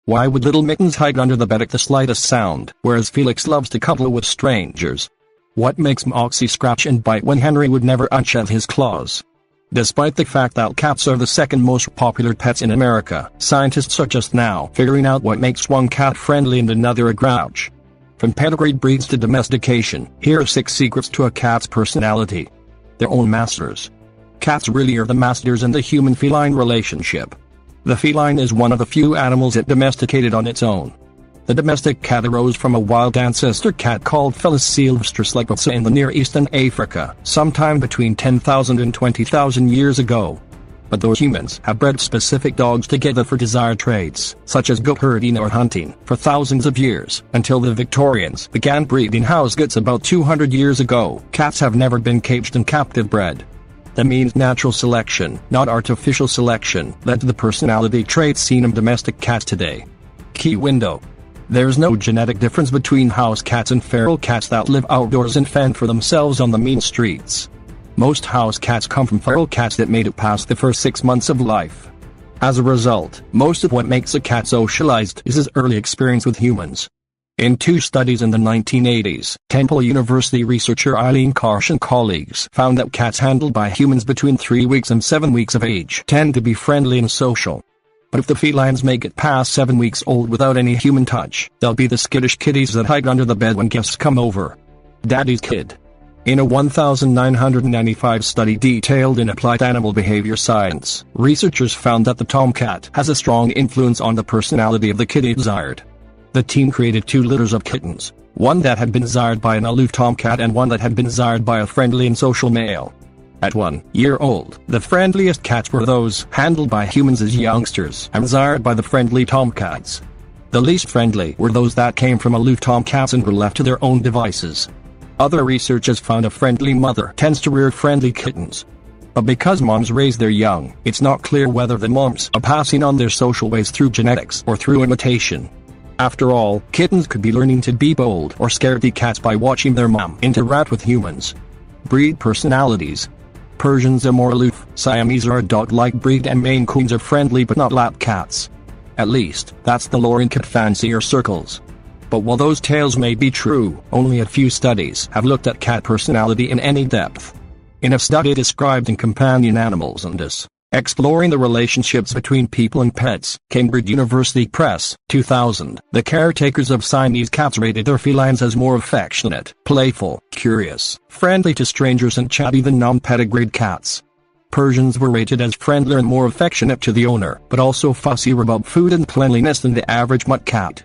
Why would little Mittens hide under the bed at the slightest sound, whereas Felix loves to cuddle with strangers? What makes Moxie scratch and bite when Henry would never unsheath his claws? Despite the fact that cats are the second most popular pets in America, scientists are just now figuring out what makes one cat friendly and another a grouch. From pedigreed breeds to domestication, here are 6 secrets to a cat's personality. Their own masters. Cats really are the masters in the human-feline relationship. The feline is one of the few animals it domesticated on its own. The domestic cat arose from a wild ancestor cat called Felis silvestris lycosa in the Near East and Africa, sometime between 10,000 and 20,000 years ago. But those humans have bred specific dogs together for desired traits, such as goat herding or hunting, for thousands of years, until the Victorians began breeding house cats about 200 years ago. Cats have never been caged and captive bred. That means natural selection, not artificial selection, led to the personality traits seen in domestic cats today. Key window. There's no genetic difference between house cats and feral cats that live outdoors and fend for themselves on the mean streets. Most house cats come from feral cats that made it past the first 6 months of life. As a result, most of what makes a cat socialized is his early experience with humans. In 2 studies in the 1980s, Temple University researcher Eileen Karsh and colleagues found that cats handled by humans between 3 weeks and 7 weeks of age tend to be friendly and social. But if the felines make it past 7 weeks old without any human touch, they'll be the skittish kitties that hide under the bed when guests come over. Daddy's kid. In a 1995 study detailed in Applied Animal Behavior Science, researchers found that the tomcat has a strong influence on the personality of the kitty desired. The team created 2 litters of kittens, one that had been desired by an aloof tomcat and one that had been desired by a friendly and social male. At 1 year old, the friendliest cats were those handled by humans as youngsters and desired by the friendly tomcats. The least friendly were those that came from aloof tomcats and were left to their own devices. Other research has found a friendly mother tends to rear friendly kittens. But because moms raise their young, it's not clear whether the moms are passing on their social ways through genetics or through imitation. After all, kittens could be learning to be bold or scaredy cats by watching their mom interact with humans. Breed personalities. Persians are more aloof, Siamese are a dog-like breed, and Maine Coons are friendly but not lap cats. At least, that's the lore in cat fancier circles. But while those tales may be true, only a few studies have looked at cat personality in any depth. In a study described in Companion Animals and Us, Exploring the Relationships Between People and Pets, Cambridge University Press, 2000, the caretakers of Siamese cats rated their felines as more affectionate, playful, curious, friendly to strangers and chatty than non-pedigreed cats. Persians were rated as friendlier and more affectionate to the owner, but also fussier about food and cleanliness than the average mutt cat.